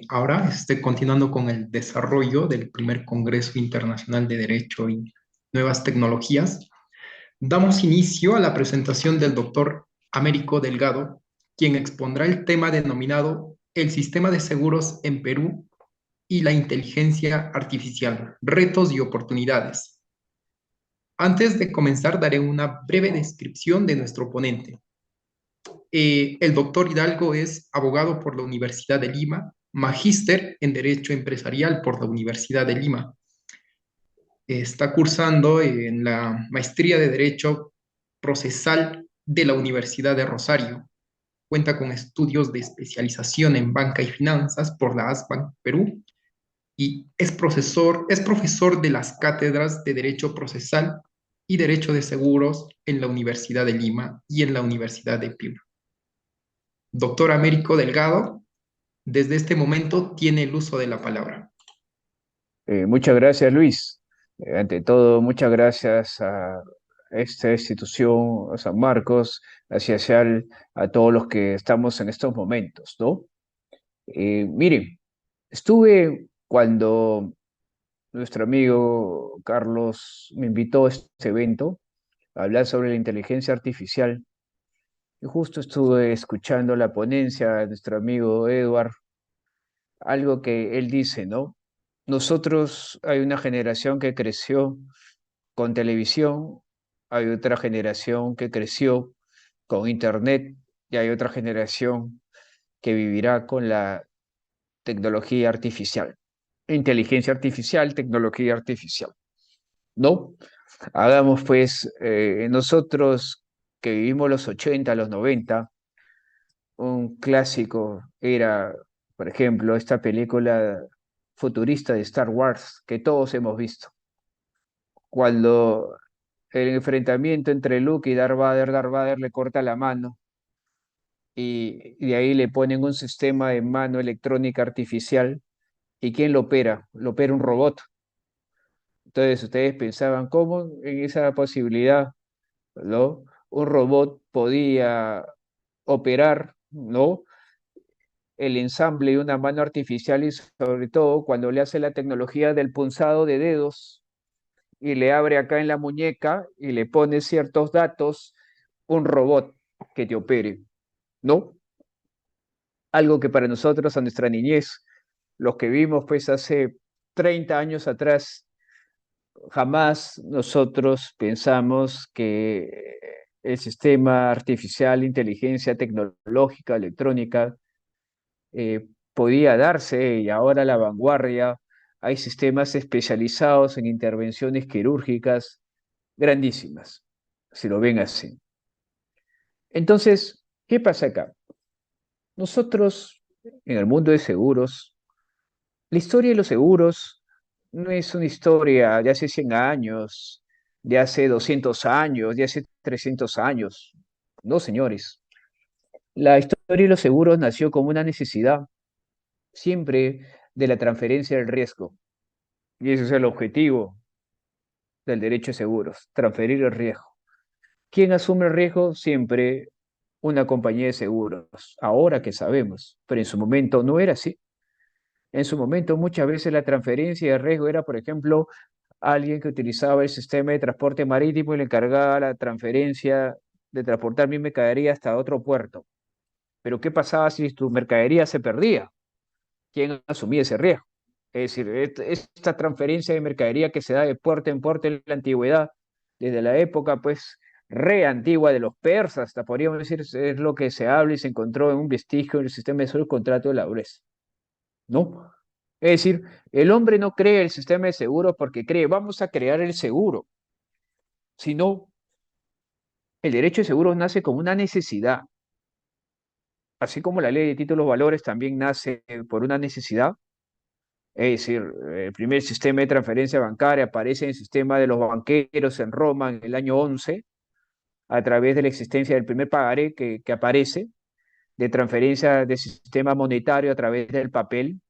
Ahora estoy continuando con el desarrollo del primer Congreso Internacional de Derecho y Nuevas Tecnologías. Damos inicio a la presentación del doctor Américo Delgado, quien expondrá el tema denominado El sistema de seguros en Perú y la inteligencia artificial, retos y oportunidades. Antes de comenzar, daré una breve descripción de nuestro ponente. El doctor Hidalgo es abogado por la Universidad de Lima, magíster en Derecho Empresarial por la Universidad de Lima. Está cursando en la maestría de Derecho Procesal de la Universidad de Rosario. Cuenta con estudios de especialización en banca y finanzas por la ASBAN Perú y es profesor de las cátedras de Derecho Procesal y Derecho de Seguros en la Universidad de Lima y en la Universidad de Piura. Doctor Américo Delgado, desde este momento tiene el uso de la palabra. Muchas gracias, Luis. Ante todo, muchas gracias a esta institución, a San Marcos, gracias a todos los que estamos en estos momentos, ¿no? Miren, estuve cuando nuestro amigo Carlos me invitó a este evento a hablar sobre la inteligencia artificial y justo estuve escuchando la ponencia de nuestro amigo Edward, algo que él dice, ¿no? Nosotros hay una generación que creció con televisión, hay otra generación que creció con internet y hay otra generación que vivirá con la tecnología artificial, inteligencia artificial, tecnología artificial, ¿no? Hagamos pues, nosotros que vivimos los 80, los 90, un clásico era, por ejemplo, esta película futurista de Star Wars que todos hemos visto. Cuando el enfrentamiento entre Luke y Darth Vader le corta la mano y de ahí le ponen un sistema de mano electrónica artificial. ¿Y quién lo opera? Lo opera un robot. Entonces ustedes pensaban, ¿cómo en esa posibilidad, ¿no? Un robot podía operar, ¿no? El ensamble de una mano artificial y sobre todo cuando le hace la tecnología del punzado de dedos y le abre acá en la muñeca y le pone ciertos datos, un robot que te opere, ¿no? Algo que para nosotros, a nuestra niñez, los que vimos pues hace 30 años atrás, jamás nosotros pensamos que el sistema artificial, inteligencia tecnológica, electrónica, podía darse y ahora a la vanguardia hay sistemas especializados en intervenciones quirúrgicas grandísimas, si lo ven así. Entonces, ¿qué pasa acá? Nosotros, en el mundo de seguros, la historia de los seguros no es una historia de hace 100 años, de hace 200 años, de hace 300 años. No, señores. La historia de los seguros nació como una necesidad, siempre de la transferencia del riesgo. Y ese es el objetivo del derecho de seguros, transferir el riesgo. ¿Quién asume el riesgo? Siempre una compañía de seguros. Ahora que sabemos, pero en su momento no era así. En su momento muchas veces la transferencia de riesgo era, por ejemplo, alguien que utilizaba el sistema de transporte marítimo y le encargaba la transferencia de transportar mi mercadería hasta otro puerto. Pero ¿qué pasaba si tu mercadería se perdía? ¿Quién asumía ese riesgo? Es decir, esta transferencia de mercadería que se da de puerto en puerto en la antigüedad, desde la época pues re antigua de los persas, hasta podríamos decir, es lo que se habla y se encontró en un vestigio del sistema de salud contrato de la Laures, ¿no? Es decir, el hombre no cree el sistema de seguro porque cree, vamos a crear el seguro, sino el derecho de seguros nace como una necesidad, así como la ley de títulos valores también nace por una necesidad. Es decir, el primer sistema de transferencia bancaria aparece en el sistema de los banqueros en Roma en el año 11, a través de la existencia del primer pagaré que aparece, de transferencia del sistema monetario a través del papel.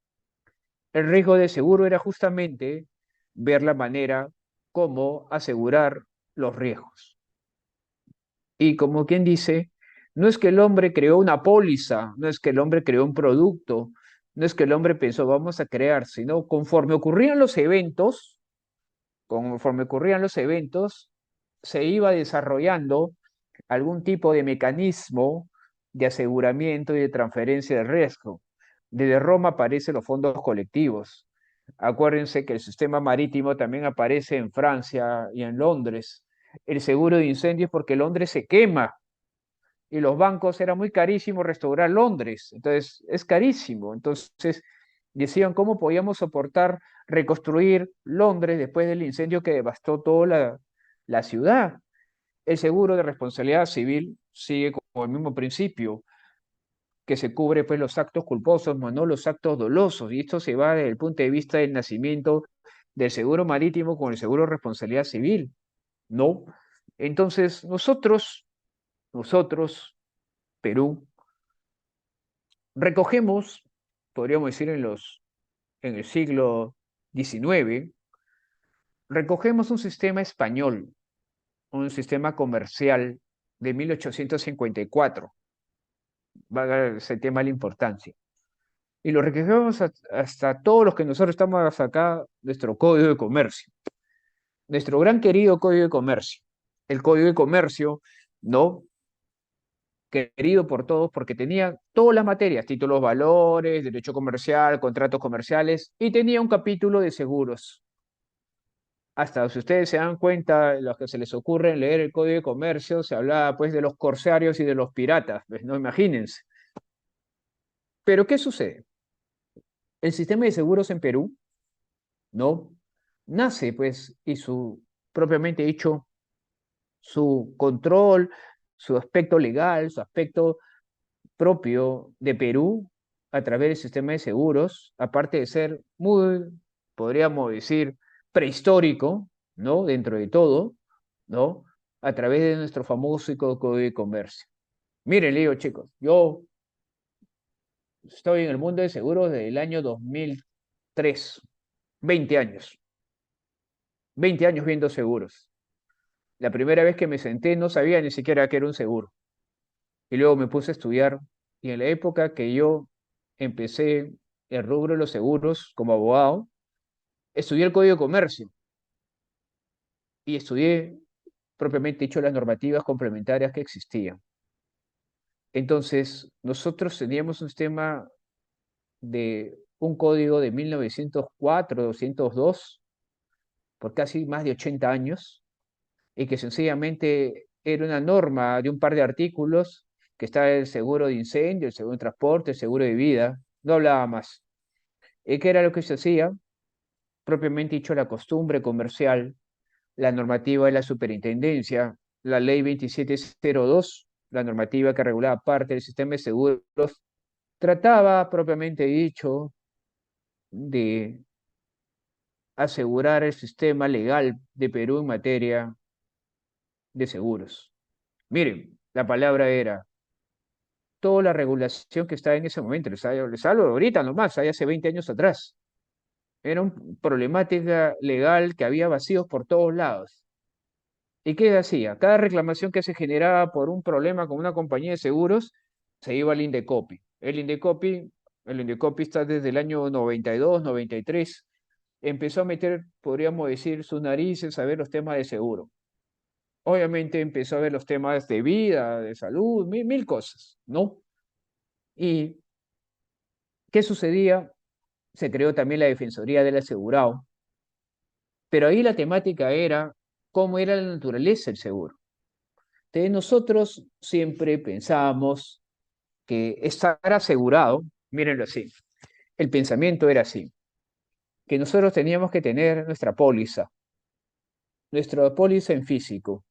El riesgo de seguro era justamente ver la manera cómo asegurar los riesgos. Y como quien dice, no es que el hombre creó una póliza, no es que el hombre creó un producto, No es que el hombre pensó, vamos a crear, sino conforme ocurrían los eventos, se iba desarrollando algún tipo de mecanismo de aseguramiento y de transferencia de riesgo. Desde Roma aparecen los fondos colectivos. Acuérdense que el sistema marítimo también aparece en Francia y en Londres. El seguro de incendios porque Londres se quema y los bancos era muy carísimo restaurar Londres. Entonces, es carísimo. Entonces, decían cómo podíamos soportar reconstruir Londres después del incendio que devastó toda la ciudad. El seguro de responsabilidad civil sigue con el mismo principio, que se cubre pues los actos culposos, más no los actos dolosos, y esto se va desde el punto de vista del nacimiento del seguro marítimo con el seguro de responsabilidad civil, ¿no? Entonces, nosotros, Perú, recogemos, podríamos decir en el siglo XIX, recogemos un sistema español, un sistema comercial de 1854, valga ese tema la importancia. Y lo recogemos hasta todos los que nosotros estamos acá, nuestro Código de Comercio, nuestro gran querido Código de Comercio. El Código de Comercio, ¿no? Querido por todos porque tenía todas las materias, títulos, valores, derecho comercial, contratos comerciales, y tenía un capítulo de seguros. Hasta si ustedes se dan cuenta, los que se les ocurre leer el Código de Comercio, se hablaba pues de los corsarios y de los piratas, pues, no imagínense. Pero ¿qué sucede? El sistema de seguros en Perú, ¿no? Nace pues y su, propiamente dicho, su control, su aspecto legal, su aspecto propio de Perú a través del sistema de seguros, aparte de ser muy, podríamos decir, prehistórico, ¿no? Dentro de todo, ¿no? A través de nuestro famoso Código de Comercio. Miren, le digo, chicos, yo estoy en el mundo de seguros desde el año 2003, 20 años, 20 años viendo seguros. La primera vez que me senté no sabía ni siquiera qué era un seguro. Y luego me puse a estudiar. Y en la época que yo empecé el rubro de los seguros como abogado, estudié el Código de Comercio y estudié propiamente dicho las normativas complementarias que existían. Entonces, nosotros teníamos un sistema de un código de 1904, 202, por casi más de 80 años, y que sencillamente era una norma de un par de artículos, que está el seguro de incendio, el seguro de transporte, el seguro de vida, no hablaba más. ¿Y qué era lo que se hacía? Propiamente dicho, la costumbre comercial, la normativa de la superintendencia, la ley 2702, la normativa que regulaba parte del sistema de seguros, trataba propiamente dicho de asegurar el sistema legal de Perú en materia de seguros. Miren, la palabra era toda la regulación que estaba en ese momento, les hablo ahorita nomás, hay hace 20 años atrás. Era una problemática legal que había vacíos por todos lados. ¿Y qué hacía? Cada reclamación que se generaba por un problema con una compañía de seguros, se iba al Indecopi. El Indecopi está desde el año 92, 93. Empezó a meter, podríamos decir, sus narices a ver los temas de seguro. Obviamente empezó a ver los temas de vida, de salud, mil cosas, ¿no? ¿Y qué sucedía? Se creó también la Defensoría del Asegurado, pero ahí la temática era cómo era la naturaleza del seguro. Entonces nosotros siempre pensábamos que estar asegurado, mírenlo así, el pensamiento era así, que nosotros teníamos que tener nuestra póliza en físico.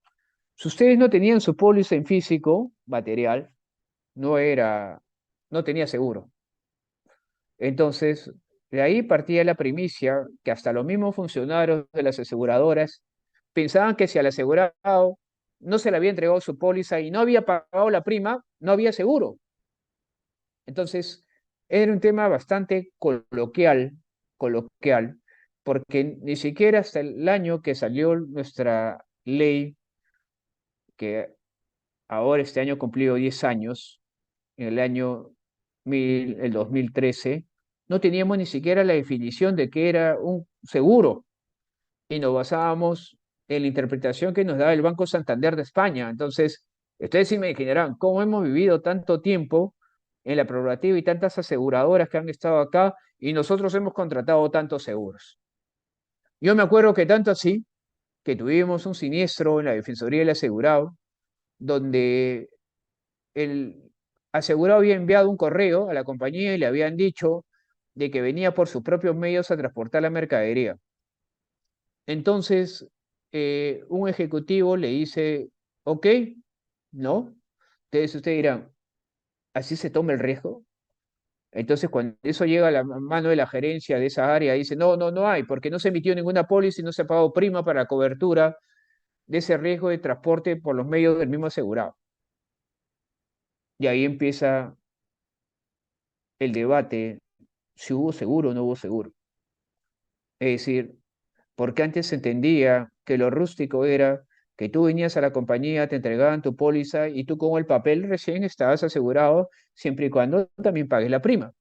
Si ustedes no tenían su póliza en físico, material, no era, no tenía seguro. Entonces, de ahí partía la primicia que hasta los mismos funcionarios de las aseguradoras pensaban que si al asegurado no se le había entregado su póliza y no había pagado la prima, no había seguro. Entonces, era un tema bastante coloquial, porque ni siquiera hasta el año que salió nuestra ley, que ahora este año cumplió 10 años, en el 2013, no teníamos ni siquiera la definición de qué era un seguro y nos basábamos en la interpretación que nos daba el Banco Santander de España. Entonces, ustedes sí me imaginarán cómo hemos vivido tanto tiempo en la prerrogativa y tantas aseguradoras que han estado acá y nosotros hemos contratado tantos seguros. Yo me acuerdo que tanto así que tuvimos un siniestro en la Defensoría del Asegurado, donde el asegurado había enviado un correo a la compañía y le habían dicho de que venía por sus propios medios a transportar la mercadería. Entonces, un ejecutivo le dice, ok, ¿no? Entonces ustedes dirán, ¿así se toma el riesgo? Entonces, cuando eso llega a la mano de la gerencia de esa área, dice, no, no, no hay, porque no se emitió ninguna póliza y no se ha pagado prima para cobertura de ese riesgo de transporte por los medios del mismo asegurado. Y ahí empieza el debate si hubo seguro o no hubo seguro. Es decir, porque antes se entendía que lo rústico era que tú venías a la compañía, te entregaban tu póliza y tú con el papel recién estabas asegurado siempre y cuando también pagues la prima.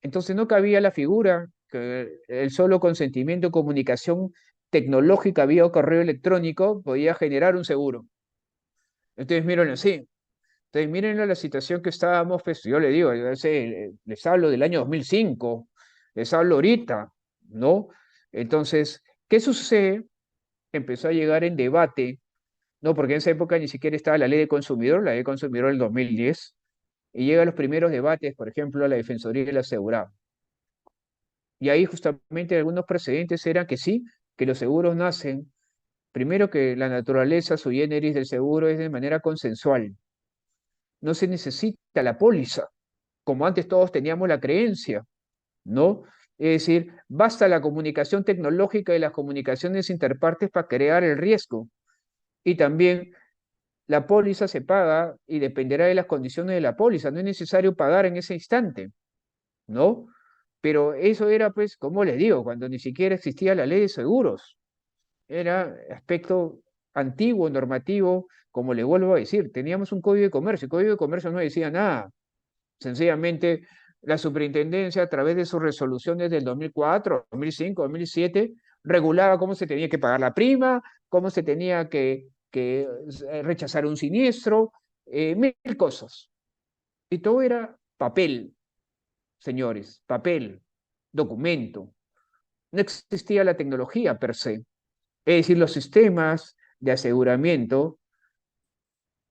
Entonces no cabía la figura que el solo consentimiento de comunicación tecnológica vía correo electrónico podía generar un seguro. Entonces miren así. Entonces miren la situación que estábamos, pues yo le digo, les hablo del año 2005, les hablo ahorita, ¿no? Entonces, ¿qué sucede? Empezó a llegar en debate, ¿no? Porque en esa época ni siquiera estaba la ley de consumidor, la ley de consumidor del 2010, y llegan los primeros debates, por ejemplo, a la Defensoría del Asegurado. Y ahí justamente algunos precedentes eran que sí, que los seguros nacen, primero que la naturaleza sui generis del seguro es de manera consensual, no se necesita la póliza, como antes todos teníamos la creencia, ¿no? Es decir, basta la comunicación tecnológica y las comunicaciones interpartes para crear el riesgo. Y también la póliza se paga y dependerá de las condiciones de la póliza. No es necesario pagar en ese instante, ¿no? Pero eso era, pues, como les digo, cuando ni siquiera existía la ley de seguros. Era aspecto antiguo, normativo, como le vuelvo a decir. Teníamos un código de comercio. El código de comercio no decía nada. Sencillamente, la superintendencia, a través de sus resoluciones del 2004, 2005, 2007, regulaba cómo se tenía que pagar la prima, cómo se tenía que rechazar un siniestro, mil cosas. Y todo era papel, señores, papel, documento. No existía la tecnología per se. Es decir, los sistemas de aseguramiento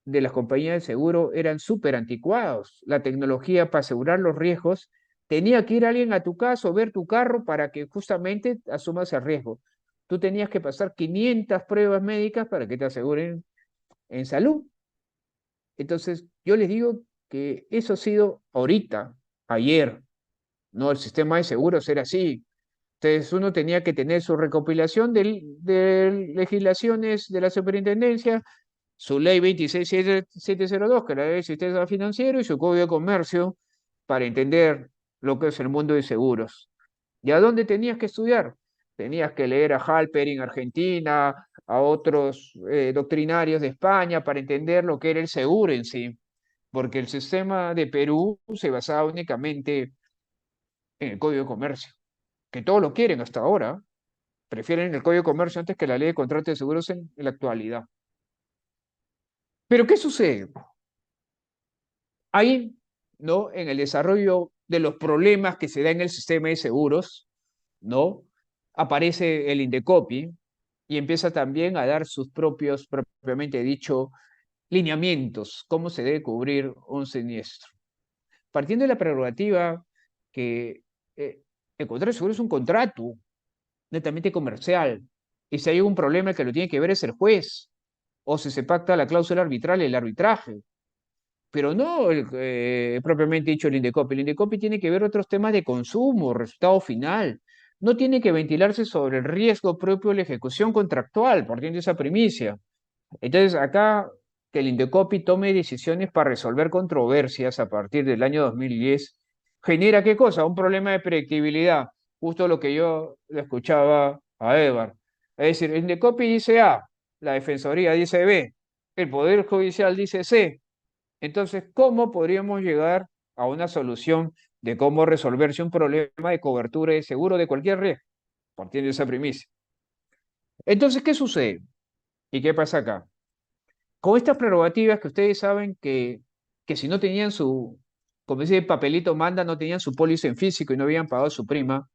de las compañías de seguro eran súper anticuados. La tecnología para asegurar los riesgos, tenía que ir alguien a tu casa o ver tu carro para que justamente asumas el riesgo. Tú tenías que pasar 500 pruebas médicas para que te aseguren en salud. Entonces, yo les digo que eso ha sido ahorita, ayer, ¿no? El sistema de seguros era así. Entonces, uno tenía que tener su recopilación de legislaciones de la superintendencia, su ley 26702, que es la ley de sistema financiero, y su código de comercio para entender lo que es el mundo de seguros. ¿Y a dónde tenías que estudiar? Tenías que leer a Halperin Argentina, a otros doctrinarios de España para entender lo que era el seguro en sí, porque el sistema de Perú se basaba únicamente en el código de comercio, que todos lo quieren hasta ahora, prefieren el código de comercio antes que la ley de contratos de seguros en la actualidad. Pero ¿qué sucede? Ahí, ¿no? En el desarrollo de los problemas que se da en el sistema de seguros, ¿no? Aparece el Indecopi y empieza también a dar sus propios, propiamente dicho, lineamientos, cómo se debe cubrir un siniestro. Partiendo de la prerrogativa que el contrato de seguro es un contrato netamente comercial, y si hay un problema el que lo tiene que ver es el juez, o si se pacta la cláusula arbitral, el arbitraje, pero no propiamente dicho el Indecopi. El Indecopi tiene que ver otros temas de consumo, resultado final. No tiene que ventilarse sobre el riesgo propio de la ejecución contractual, partiendo de esa primicia. Entonces, acá que el Indecopi tome decisiones para resolver controversias a partir del año 2010, genera ¿qué cosa? Un problema de predictibilidad. Justo lo que yo le escuchaba a Edward. Es decir, el Indecopi dice A, la Defensoría dice B, el Poder Judicial dice C. Entonces, ¿cómo podríamos llegar a una solución de cómo resolverse un problema de cobertura de seguro de cualquier riesgo, partiendo de esa premisa. Entonces, ¿qué sucede? ¿Y qué pasa acá? Con estas prerrogativas que ustedes saben que si no tenían su, como dice papelito manda, no tenían su póliza en físico y no habían pagado su prima,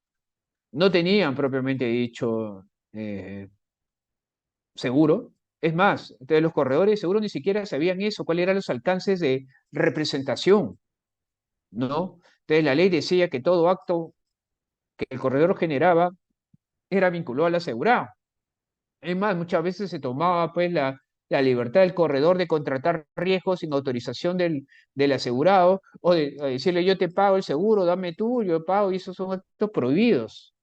no tenían propiamente dicho eh, seguro. Es más, entonces los corredores de seguro ni siquiera sabían eso, cuáles eran los alcances de representación, ¿no? Entonces la ley decía que todo acto que el corredor generaba era vinculado al asegurado. Es más, muchas veces se tomaba pues la libertad del corredor de contratar riesgos sin autorización del asegurado o de decirle yo te pago el seguro, dame tú, yo pago, y esos son actos prohibidos.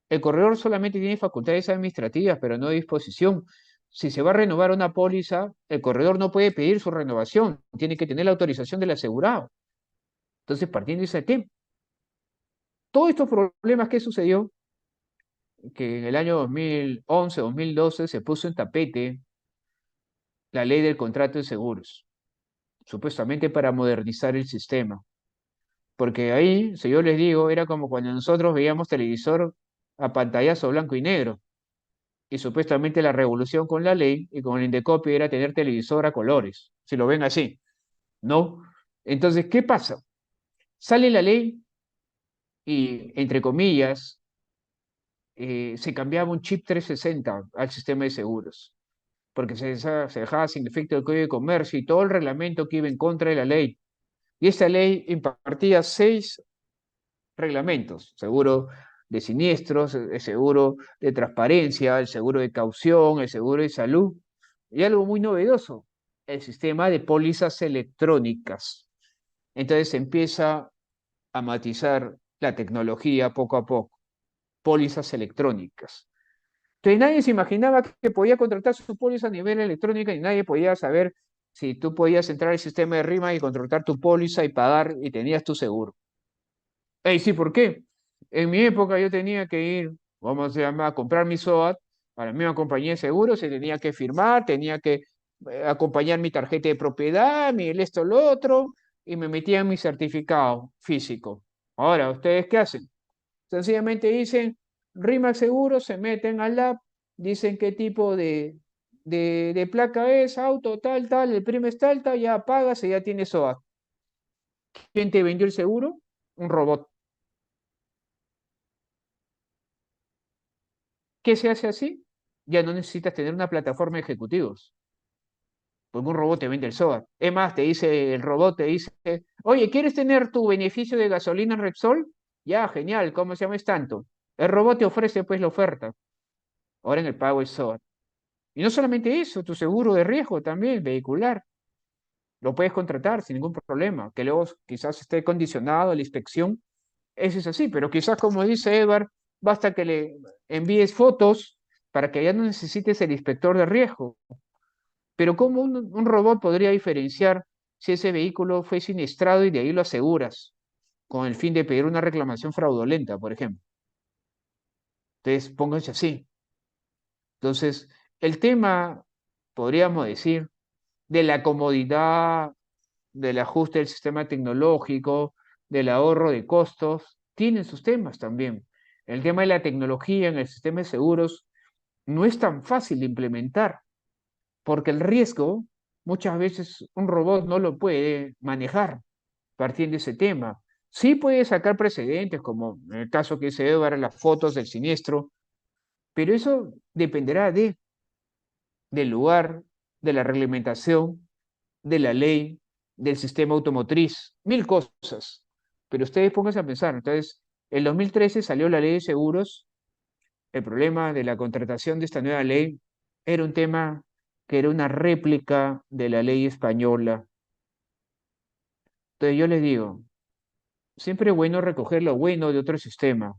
El corredor solamente tiene facultades administrativas, pero no de disposición. Si se va a renovar una póliza, el corredor no puede pedir su renovación, tiene que tener la autorización del asegurado. Entonces, partiendo de ese tema, todos estos problemas que sucedió, que en el año 2011, 2012 se puso en tapete la ley del contrato de seguros, supuestamente para modernizar el sistema. Porque ahí, si yo les digo, era como cuando nosotros veíamos televisor a pantallazo blanco y negro. Y supuestamente la revolución con la ley y con el Indecopy era tener televisor a colores, si lo ven así, ¿no? Entonces, ¿qué pasa? Sale la ley y, entre comillas, se cambiaba un chip 360 al sistema de seguros, porque se dejaba sin efecto el Código de Comercio y todo el reglamento que iba en contra de la ley. Y esta ley impartía 6 reglamentos: seguro de siniestros, el seguro de transparencia, el seguro de caución, el seguro de salud, y algo muy novedoso, el sistema de pólizas electrónicas. Entonces se empieza a matizar la tecnología poco a poco, pólizas electrónicas. Entonces nadie se imaginaba que podía contratar su póliza a nivel electrónico y nadie podía saber si tú podías entrar al sistema de RIMA y contratar tu póliza y pagar y tenías tu seguro. Sí, ¿por qué? En mi época yo tenía que ir, vamos a llamar, a comprar mi SOAT para la misma compañía de seguros, se tenía que firmar, tenía que acompañar mi tarjeta de propiedad, mi el esto, lo otro, y me metía en mi certificado físico. Ahora, ¿ustedes qué hacen? Sencillamente dicen, RIMAX Seguros, se meten al app, dicen qué tipo de placa es, auto, tal, tal, el primo es tal, tal, ya pagas y ya tienes SOAT. ¿Quién te vendió el seguro? Un robot. ¿Qué se hace así? Ya no necesitas tener una plataforma de ejecutivos, porque un robot te vende el SOAT. Es más, te dice, el robot te dice, oye, ¿quieres tener tu beneficio de gasolina en Repsol? Ya, genial, ¿cómo se llama? Es tanto. El robot te ofrece pues la oferta. Ahora en el pago es SOAT. Y no solamente eso, tu seguro de riesgo también, vehicular, lo puedes contratar sin ningún problema, que luego quizás esté condicionado a la inspección. Eso es así, pero quizás como dice Edward, basta que le envíes fotos para que ya no necesites el inspector de riesgo. Pero ¿cómo un robot podría diferenciar si ese vehículo fue siniestrado y de ahí lo aseguras con el fin de pedir una reclamación fraudulenta, por ejemplo? Entonces, pónganse así. Entonces, el tema, podríamos decir, de la comodidad, del ajuste del sistema tecnológico, del ahorro de costos, tienen sus temas también. El tema de la tecnología en el sistema de seguros no es tan fácil de implementar, porque el riesgo muchas veces un robot no lo puede manejar partiendo de ese tema. Sí puede sacar precedentes, como en el caso que se debe ver las fotos del siniestro, pero eso dependerá del lugar, de la reglamentación, de la ley, del sistema automotriz, mil cosas. Pero ustedes pónganse a pensar, entonces, en 2013 salió la ley de seguros. El problema de la contratación de esta nueva ley era un tema que era una réplica de la ley española. Entonces yo les digo, siempre es bueno recoger lo bueno de otro sistema,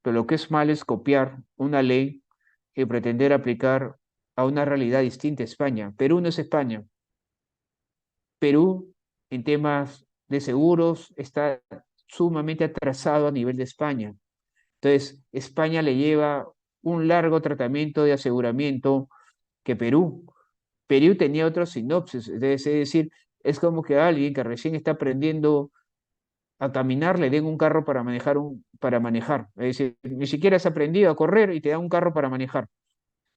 pero lo que es mal es copiar una ley y pretender aplicar a una realidad distinta a España. Perú no es España. Perú, en temas de seguros, está sumamente atrasado a nivel de España. Entonces, España le lleva un largo tratamiento de aseguramiento que Perú. Perú tenía otro sinopsis, es decir, es como que alguien que recién está aprendiendo a caminar le den un carro para manejar, para manejar. Es decir, ni siquiera has aprendido a correr y te dan un carro para manejar.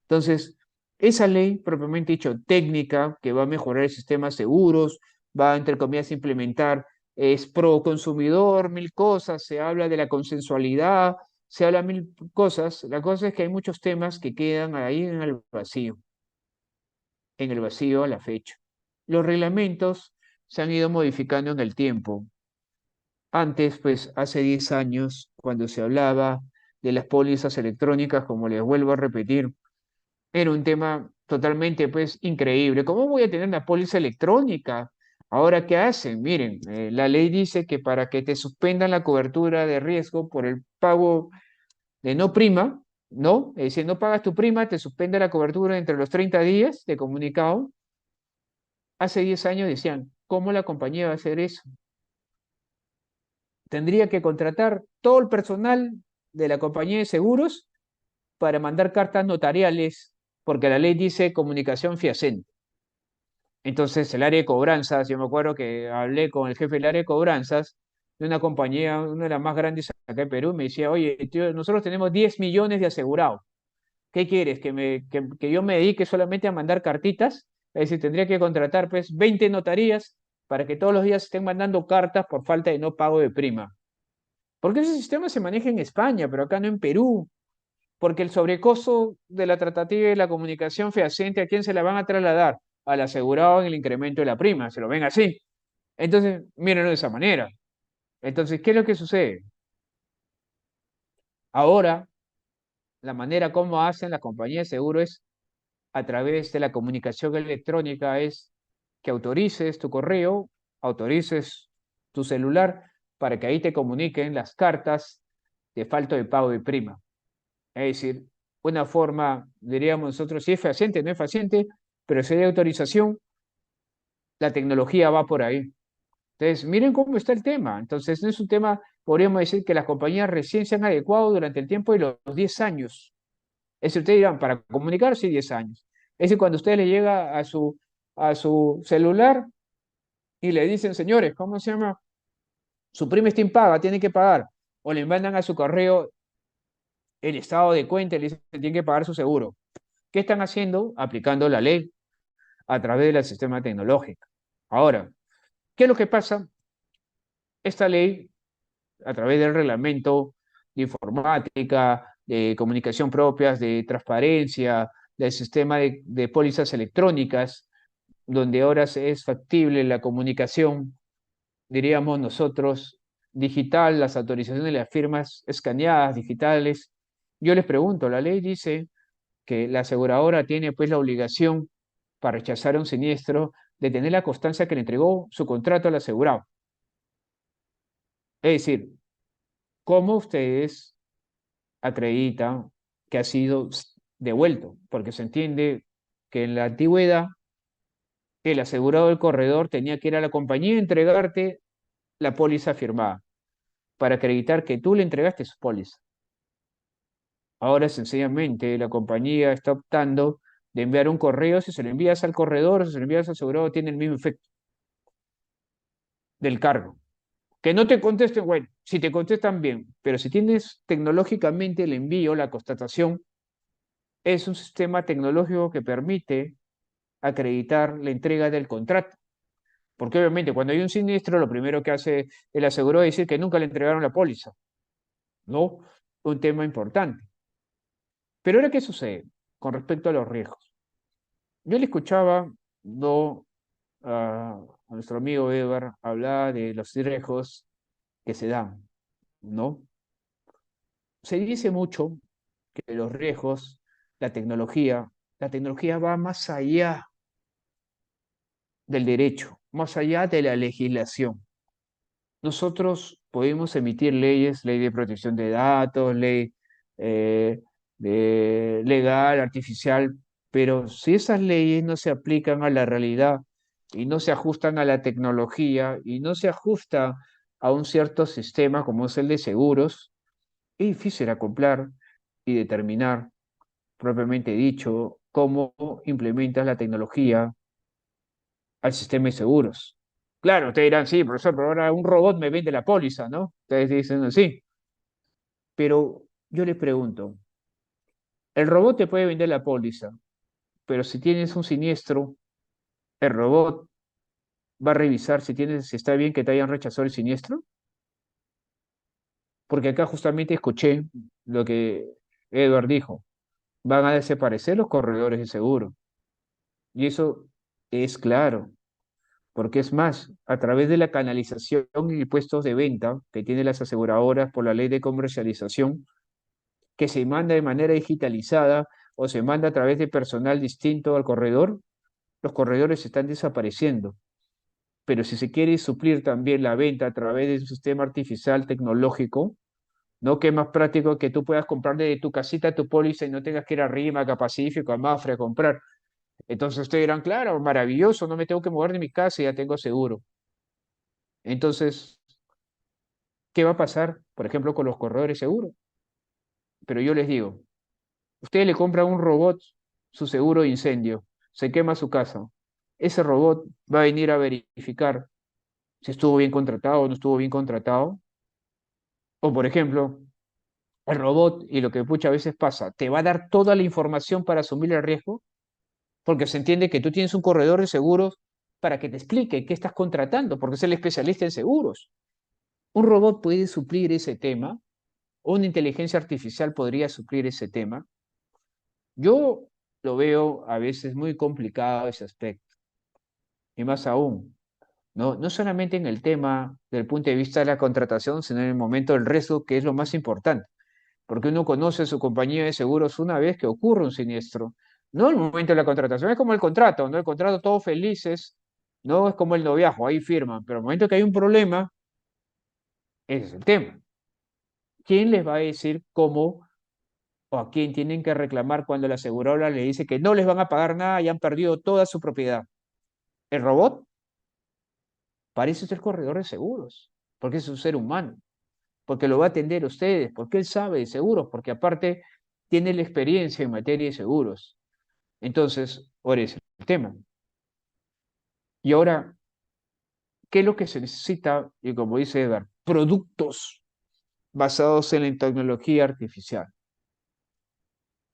Entonces, esa ley, propiamente dicho, técnica, que va a mejorar el sistema de seguros, va, entre comillas, a implementar, es pro consumidor, mil cosas, se habla de la consensualidad, se habla mil cosas. La cosa es que hay muchos temas que quedan ahí en el vacío a la fecha. Los reglamentos se han ido modificando en el tiempo. Antes, pues hace 10 años, cuando se hablaba de las pólizas electrónicas, como les vuelvo a repetir, era un tema totalmente, pues, increíble. ¿Cómo voy a tener una póliza electrónica? Ahora, ¿qué hacen? Miren, la ley dice que para que te suspendan la cobertura de riesgo por el pago de no prima, ¿no? Es decir, no pagas tu prima, te suspende la cobertura entre los 30 días de comunicado. Hace 10 años decían, ¿cómo la compañía va a hacer eso? Tendría que contratar todo el personal de la compañía de seguros para mandar cartas notariales, porque la ley dice comunicación fehaciente. Entonces, el área de cobranzas, yo me acuerdo que hablé con el jefe del área de cobranzas de una compañía, una de las más grandes acá en Perú, y me decía, oye, tío, nosotros tenemos 10 millones de asegurados. ¿Qué quieres? ¿Que yo me dedique solamente a mandar cartitas? Es decir, tendría que contratar pues 20 notarías para que todos los días estén mandando cartas por falta de no pago de prima. Porque ese sistema se maneja en España, pero acá no en Perú. Porque el sobrecosto de la tratativa y la comunicación fehaciente, ¿a quién se la van a trasladar? Al asegurado en el incremento de la prima, se lo ven así. Entonces, mírenlo de esa manera. Entonces, ¿qué es lo que sucede? Ahora, la manera como hacen las compañías de seguro es a través de la comunicación electrónica, es que autorices tu correo, autorices tu celular para que ahí te comuniquen las cartas de falta de pago de prima. Es decir, una forma, diríamos nosotros, si es fehaciente, no es fehaciente, pero si hay autorización, la tecnología va por ahí. Entonces, miren cómo está el tema. Entonces, no es un tema, podríamos decir que las compañías recién se han adecuado durante el tiempo de los 10 años. Es decir, ustedes dirán, para comunicarse 10 años. Es decir, cuando usted le llega a su celular y le dicen, señores, ¿cómo se llama? Su prima está impaga, tiene que pagar. O le mandan a su correo el estado de cuenta y le dicen, tiene que pagar su seguro. ¿Qué están haciendo? Aplicando la ley a través del sistema tecnológico. Ahora, ¿qué es lo que pasa? Esta ley, a través del reglamento de informática, de comunicación propias, de transparencia, del sistema de pólizas electrónicas, donde ahora es factible la comunicación, diríamos nosotros, digital, las autorizaciones de las firmas escaneadas, digitales. Yo les pregunto, la ley dice que la aseguradora tiene pues la obligación para rechazar un siniestro de tener la constancia que le entregó su contrato al asegurado. Es decir, ¿cómo ustedes acreditan que ha sido devuelto? Porque se entiende que en la antigüedad el asegurado del corredor tenía que ir a la compañía y entregarte la póliza firmada para acreditar que tú le entregaste su póliza. Ahora sencillamente la compañía está optando de enviar un correo, si se lo envías al corredor o si se lo envías al asegurado, tiene el mismo efecto del cargo. Que no te contesten, bueno, si te contestan bien, pero si tienes tecnológicamente el envío, la constatación, es un sistema tecnológico que permite acreditar la entrega del contrato. Porque obviamente cuando hay un siniestro, lo primero que hace el asegurado es decir que nunca le entregaron la póliza, ¿no? Un tema importante. Pero ahora, ¿qué sucede con respecto a los riesgos? Yo le escuchaba no, a nuestro amigo Eber hablar de los riesgos que se dan, ¿no? Se dice mucho que los riesgos, la tecnología va más allá del derecho, más allá de la legislación. Nosotros podemos emitir leyes, ley de protección de datos, ley eh, legal, artificial, pero si esas leyes no se aplican a la realidad y no se ajustan a la tecnología y no se ajusta a un cierto sistema como es el de seguros, es difícil acoplar y determinar, propiamente dicho, cómo implementas la tecnología al sistema de seguros. Claro, ustedes dirán, sí, profesor, pero ahora un robot me vende la póliza, ¿no? Ustedes dicen, sí, pero yo les pregunto, el robot te puede vender la póliza, pero si tienes un siniestro, el robot va a revisar si está bien que te hayan rechazado el siniestro, porque acá justamente escuché lo que Edward dijo, van a desaparecer los corredores de seguro, y eso es claro, porque es más, a través de la canalización y puestos de venta que tienen las aseguradoras por la ley de comercialización, que se manda de manera digitalizada o se manda a través de personal distinto al corredor, los corredores están desapareciendo. Pero si se quiere suplir también la venta a través de un sistema artificial tecnológico, ¿no? Que es más práctico que tú puedas comprar de tu casita tu póliza y no tengas que ir a Rimac, a Pacífico, a Mafre a comprar. Entonces ustedes dirán, claro, maravilloso, no me tengo que mover de mi casa y ya tengo seguro. Entonces, ¿qué va a pasar, por ejemplo, con los corredores seguros? Pero yo les digo, usted le compra a un robot su seguro de incendio, se quema su casa. Ese robot va a venir a verificar si estuvo bien contratado o no estuvo bien contratado. O, por ejemplo, el robot, y lo que muchas veces pasa, te va a dar toda la información para asumir el riesgo, porque se entiende que tú tienes un corredor de seguros para que te explique qué estás contratando, porque es el especialista en seguros. Un robot puede suplir ese tema, o una inteligencia artificial podría suplir ese tema. Yo lo veo a veces muy complicado ese aspecto, y más aún, no solamente en el tema del punto de vista de la contratación, sino en el momento del riesgo, que es lo más importante, porque uno conoce su compañía de seguros una vez que ocurre un siniestro, no en el momento de la contratación, es como el contrato, ¿no? El contrato todos felices, no es como el noviazgo, ahí firman, pero en el momento que hay un problema, ese es el tema. ¿Quién les va a decir cómo o a quién tienen que reclamar cuando la aseguradora le dice que no les van a pagar nada y han perdido toda su propiedad? ¿El robot? Parece ser corredor de seguros, porque es un ser humano, porque lo va a atender a ustedes, porque él sabe de seguros, porque aparte tiene la experiencia en materia de seguros. Entonces, ahora es el tema. Y ahora, ¿qué es lo que se necesita? Y como dice Edgar, productos basados en la tecnología artificial.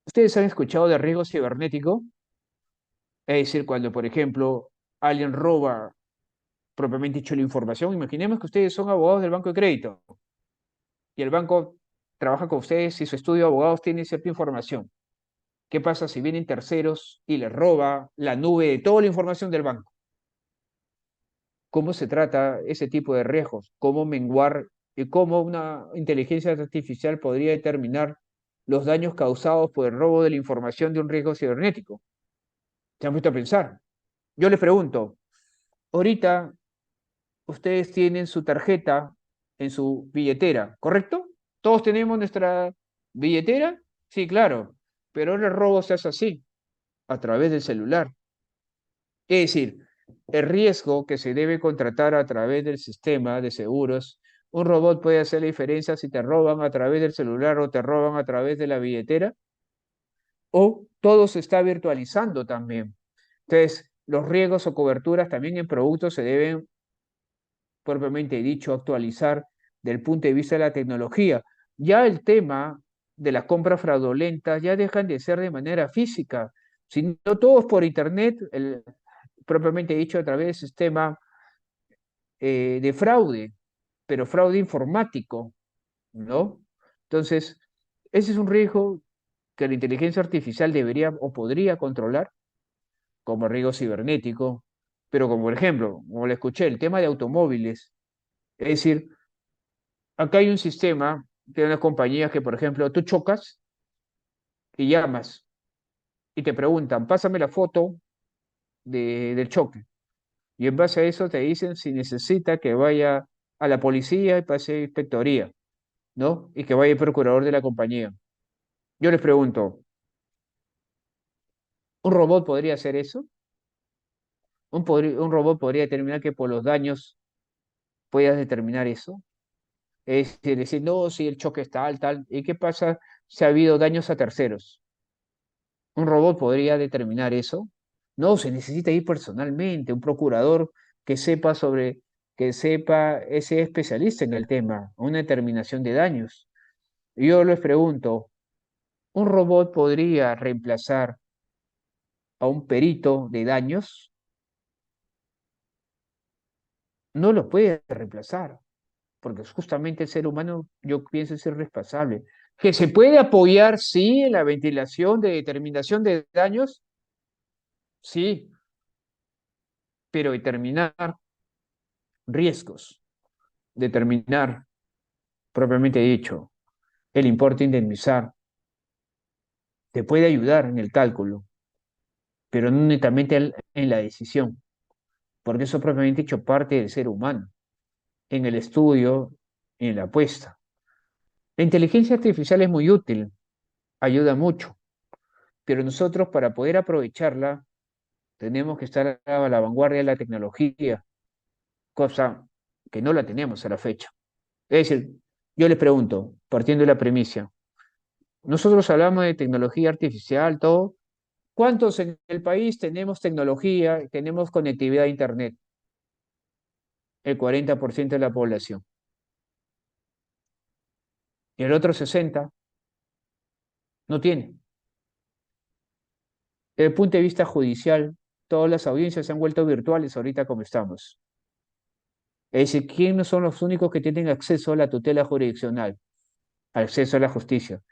¿Ustedes han escuchado de riesgo cibernético? Es decir, cuando, por ejemplo, alguien roba propiamente dicho la información. Imaginemos que ustedes son abogados del banco de crédito y el banco trabaja con ustedes y su estudio de abogados tiene cierta información. ¿Qué pasa si vienen terceros y les roba la nube de toda la información del banco? ¿Cómo se trata ese tipo de riesgos? ¿Cómo menguar y cómo una inteligencia artificial podría determinar los daños causados por el robo de la información de un riesgo cibernético? ¿Se han puesto a pensar? Yo les pregunto, ahorita ustedes tienen su tarjeta en su billetera, ¿correcto? ¿Todos tenemos nuestra billetera? Sí, claro, pero ahora el robo se hace así, a través del celular. Es decir, el riesgo que se debe contratar a través del sistema de seguros, un robot puede hacer la diferencia si te roban a través del celular o te roban a través de la billetera, o todo se está virtualizando también. Entonces, los riesgos o coberturas también en productos se deben, propiamente dicho, actualizar del punto de vista de la tecnología. Ya el tema de las compras fraudulentas ya dejan de ser de manera física, sino todos por internet, propiamente dicho, a través del sistema de fraude, pero fraude informático, ¿no? Entonces, ese es un riesgo que la inteligencia artificial debería o podría controlar como riesgo cibernético, pero como por ejemplo, como le escuché, el tema de automóviles, es decir, acá hay un sistema de unas compañías que, por ejemplo, tú chocas y llamas y te preguntan, pásame la foto del choque. Y en base a eso te dicen si necesita que vaya a la policía y pase inspectoría, ¿no? Y que vaya el procurador de la compañía. Yo les pregunto, ¿un robot podría hacer eso? ¿Un robot podría determinar que por los daños puedas determinar eso? Es decir, no, si el choque es tal, tal. ¿Y qué pasa si ha habido daños a terceros? ¿Un robot podría determinar eso? No, se necesita ir personalmente, un procurador que sepa sobre, que sepa, ese especialista en el tema, una determinación de daños. Y yo les pregunto, ¿un robot podría reemplazar a un perito de daños? No lo puede reemplazar, porque justamente el ser humano, yo pienso, es irresponsable. ¿Que se puede apoyar, sí, en la ventilación de determinación de daños? Sí, pero determinar riesgos, determinar, propiamente dicho, el importe a indemnizar, te puede ayudar en el cálculo, pero no netamente en la decisión, porque eso propiamente dicho parte del ser humano, en el estudio, en la apuesta. La inteligencia artificial es muy útil, ayuda mucho, pero nosotros para poder aprovecharla tenemos que estar a la vanguardia de la tecnología, cosa que no la tenemos a la fecha. Es decir, yo les pregunto, partiendo de la premisa, nosotros hablamos de tecnología artificial, todo. ¿Cuántos en el país tenemos tecnología, tenemos conectividad a Internet? El 40% de la población. Y el otro 60% no tiene. Desde el punto de vista judicial, todas las audiencias se han vuelto virtuales ahorita como estamos. Es decir, ¿quiénes son los únicos que tienen acceso a la tutela jurisdiccional, acceso a la justicia?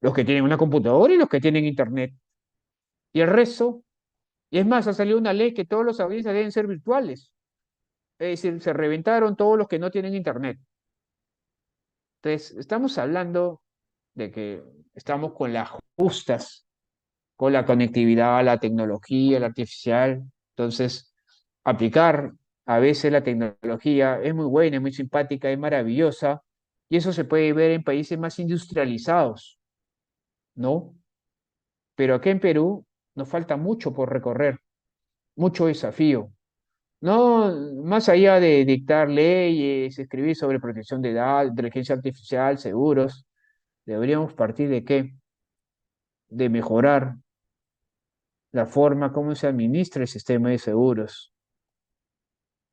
Los que tienen una computadora y los que tienen Internet. Y el resto, y es más, ha salido una ley que todos los audiencias deben ser virtuales. Es decir, se reventaron todos los que no tienen Internet. Entonces, estamos hablando de que estamos con las justas, con la conectividad, la tecnología, la artificial. Entonces, aplicar a veces la tecnología es muy buena, es muy simpática, es maravillosa, y eso se puede ver en países más industrializados, ¿no? Pero aquí en Perú nos falta mucho por recorrer, mucho desafío. No, más allá de dictar leyes, escribir sobre protección de datos, inteligencia artificial, seguros, deberíamos partir de qué? De mejorar la forma como se administra el sistema de seguros.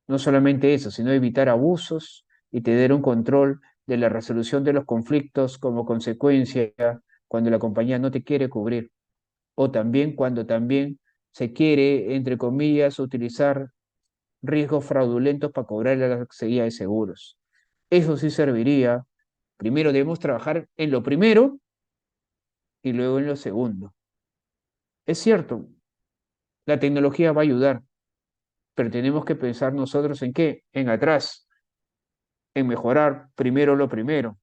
No solamente eso, sino evitar abusos y tener un control de la resolución de los conflictos como consecuencia cuando la compañía no te quiere cubrir o también cuando también se quiere, entre comillas, utilizar riesgos fraudulentos para cobrar la seguida de seguros. Eso sí serviría. Primero debemos trabajar en lo primero y luego en lo segundo. Es cierto, la tecnología va a ayudar, pero tenemos que pensar nosotros en qué, en atrás, en mejorar primero lo primero,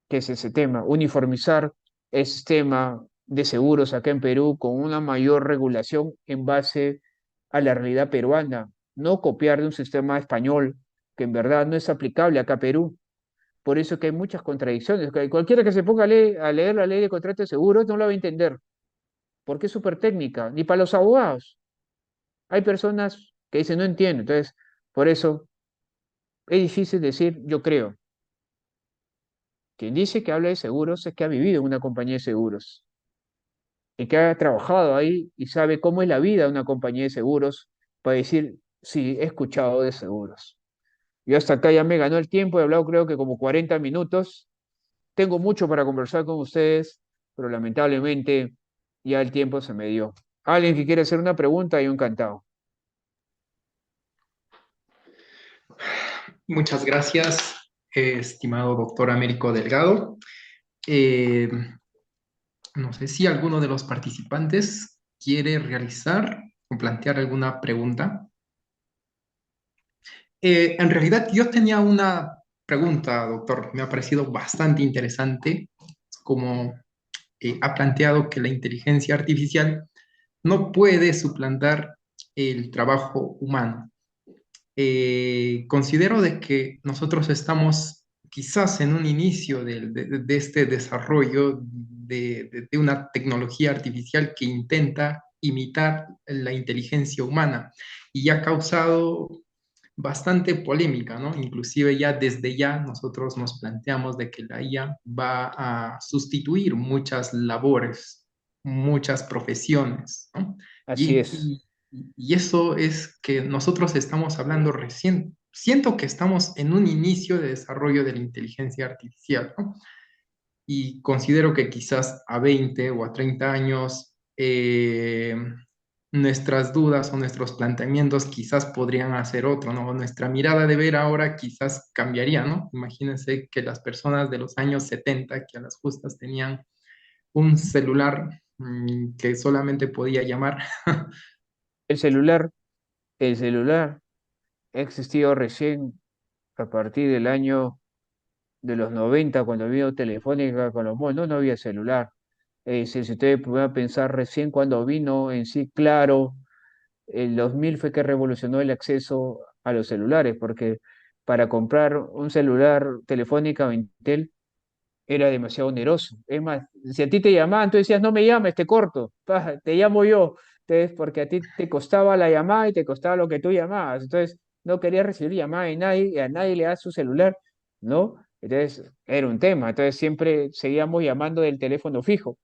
que es ese tema, uniformizar el sistema de seguros acá en Perú con una mayor regulación en base a la realidad peruana, no copiar de un sistema español que en verdad no es aplicable acá a Perú. Por eso que hay muchas contradicciones. Cualquiera que se ponga a leer la ley de contrato de seguros no la va a entender, porque es súper técnica, ni para los abogados. Hay personas que dicen no entiendo, entonces, por eso es difícil decir yo creo. Quien dice que habla de seguros es que ha vivido en una compañía de seguros y que ha trabajado ahí y sabe cómo es la vida de una compañía de seguros para decir, sí, he escuchado de seguros. Yo hasta acá ya me ganó el tiempo, he hablado creo que como 40 minutos. Tengo mucho para conversar con ustedes, pero lamentablemente ya el tiempo se me dio. Alguien que quiere hacer una pregunta, yo encantado. Muchas gracias, estimado doctor Américo Delgado. Eh, no sé si alguno de los participantes quiere realizar o plantear alguna pregunta. En realidad, yo tenía una pregunta, doctor. Me ha parecido bastante interesante como ha planteado que la inteligencia artificial no puede suplantar el trabajo humano. Considero de que nosotros estamos quizás en un inicio de este desarrollo de una tecnología artificial que intenta imitar la inteligencia humana y ha causado bastante polémica, ¿no? Inclusive ya desde ya nosotros nos planteamos de que la IA va a sustituir muchas labores, muchas profesiones, ¿no? Así Y, es. Y eso es que nosotros estamos hablando recién. Siento que estamos en un inicio de desarrollo de la inteligencia artificial, ¿no? Y considero que quizás a 20 o a 30 años nuestras dudas o nuestros planteamientos quizás podrían hacer otro, ¿no? Nuestra mirada de ver ahora quizás cambiaría, ¿no? Imagínense que las personas de los años 70 que a las justas tenían un celular que solamente podía llamar. El celular, el celular ha existido recién a partir del año de los 90 cuando vino Telefónica con los móviles, no, no había celular. Es decir, si ustedes pueden pensar recién cuando vino en sí, claro, el 2000 fue que revolucionó el acceso a los celulares, porque para comprar un celular Telefónica o Intel era demasiado oneroso. Es más, si a ti te llamaban, tú decías, no me llames, te corto, pa, te llamo yo. Entonces, porque a ti te costaba la llamada y te costaba lo que tú llamabas. Entonces, no querías recibir llamada de nadie y a nadie le das su celular, ¿no? Entonces, era un tema. Entonces, siempre seguíamos llamando del teléfono fijo.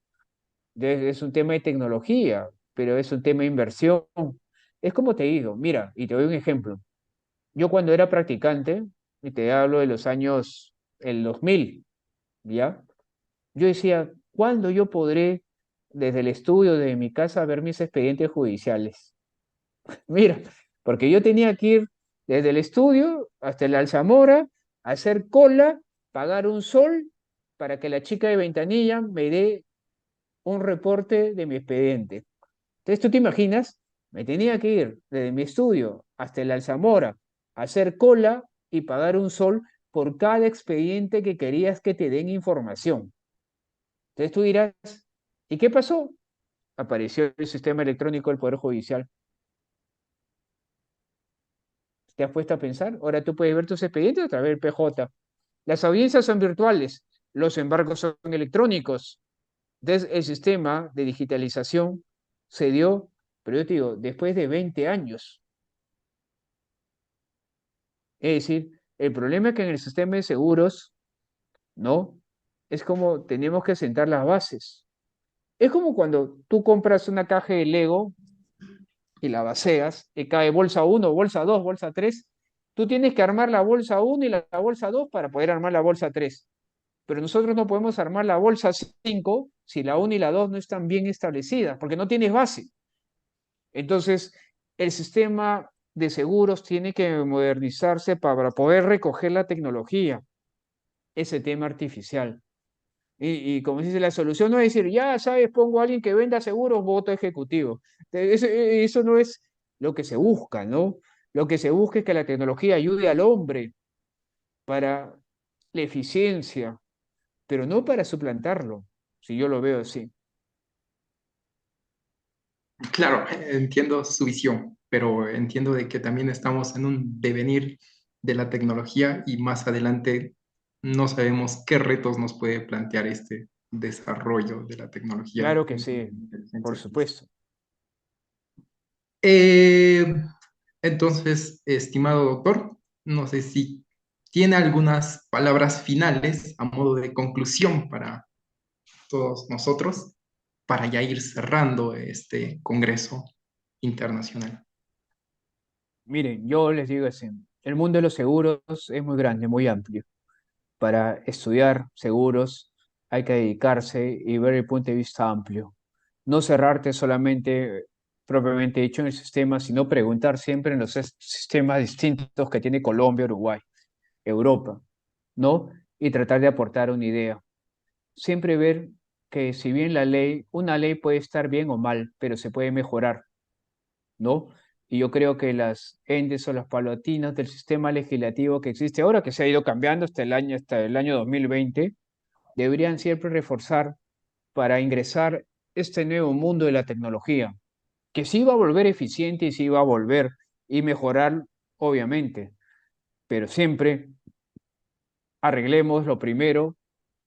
Entonces, es un tema de tecnología, pero es un tema de inversión. Es como te digo, mira, y te doy un ejemplo. Yo cuando era practicante, y te hablo de los años, el 2000, ¿ya? Yo decía, ¿cuándo yo podré, desde el estudio de mi casa, ver mis expedientes judiciales? Mira, porque yo tenía que ir desde el estudio hasta el Alzamora, hacer cola, pagar un sol para que la chica de ventanilla me dé un reporte de mi expediente. Entonces, ¿tú te imaginas? Me tenía que ir desde mi estudio hasta el Alzamora, hacer cola y pagar un sol por cada expediente que querías que te den información. Entonces tú dirás, ¿y qué pasó? Apareció el sistema electrónico del Poder Judicial. ¿Te has puesto a pensar? Ahora tú puedes ver tus expedientes a través del PJ. Las audiencias son virtuales, los embargos son electrónicos. Entonces el sistema de digitalización se dio, pero yo te digo, después de 20 años. Es decir, el problema es que en el sistema de seguros, ¿no? Es como tenemos que sentar las bases. Es como cuando tú compras una caja de Lego y la vacías, y cae bolsa uno, bolsa 2, bolsa 3. Tú tienes que armar la bolsa uno y la bolsa 2 para poder armar la bolsa 3. Pero nosotros no podemos armar la bolsa 5 si la uno y la 2 no están bien establecidas, porque no tienes base. Entonces, el sistema de seguros tiene que modernizarse para poder recoger la tecnología, ese tema artificial. Y como dice, la solución no es decir, ya sabes, pongo a alguien que venda seguros, voto ejecutivo. Eso no es lo que se busca, ¿no? Lo que se busca es que la tecnología ayude al hombre para la eficiencia, pero no para suplantarlo, si yo lo veo así. Claro, entiendo su visión, pero entiendo de que también estamos en un devenir de la tecnología y más adelante no sabemos qué retos nos puede plantear este desarrollo de la tecnología Claro que en sí, inteligencia por artificial. supuesto. Eh, entonces, estimado doctor, no sé si tiene algunas palabras finales a modo de conclusión para todos nosotros, para ya ir cerrando este Congreso Internacional. Miren, yo les digo así, el mundo de los seguros es muy grande, muy amplio. Para estudiar seguros hay que dedicarse y ver el punto de vista amplio. No cerrarte solamente propiamente dicho en el sistema, sino preguntar siempre en los sistemas distintos que tiene Colombia, Uruguay, Europa, ¿no? Y tratar de aportar una idea. Siempre ver que si bien una ley puede estar bien o mal, pero se puede mejorar, ¿no? Y yo creo que las endes o las palatinas del sistema legislativo que existe ahora, que se ha ido cambiando hasta el año 2020, deberían siempre reforzar para ingresar este nuevo mundo de la tecnología, que sí va a volver eficiente y sí va a volver y mejorar, obviamente, pero siempre arreglemos lo primero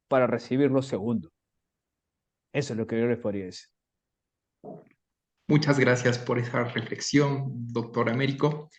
para recibir lo segundo. Eso es lo que yo les podría decir. Muchas gracias por esa reflexión, doctor Américo.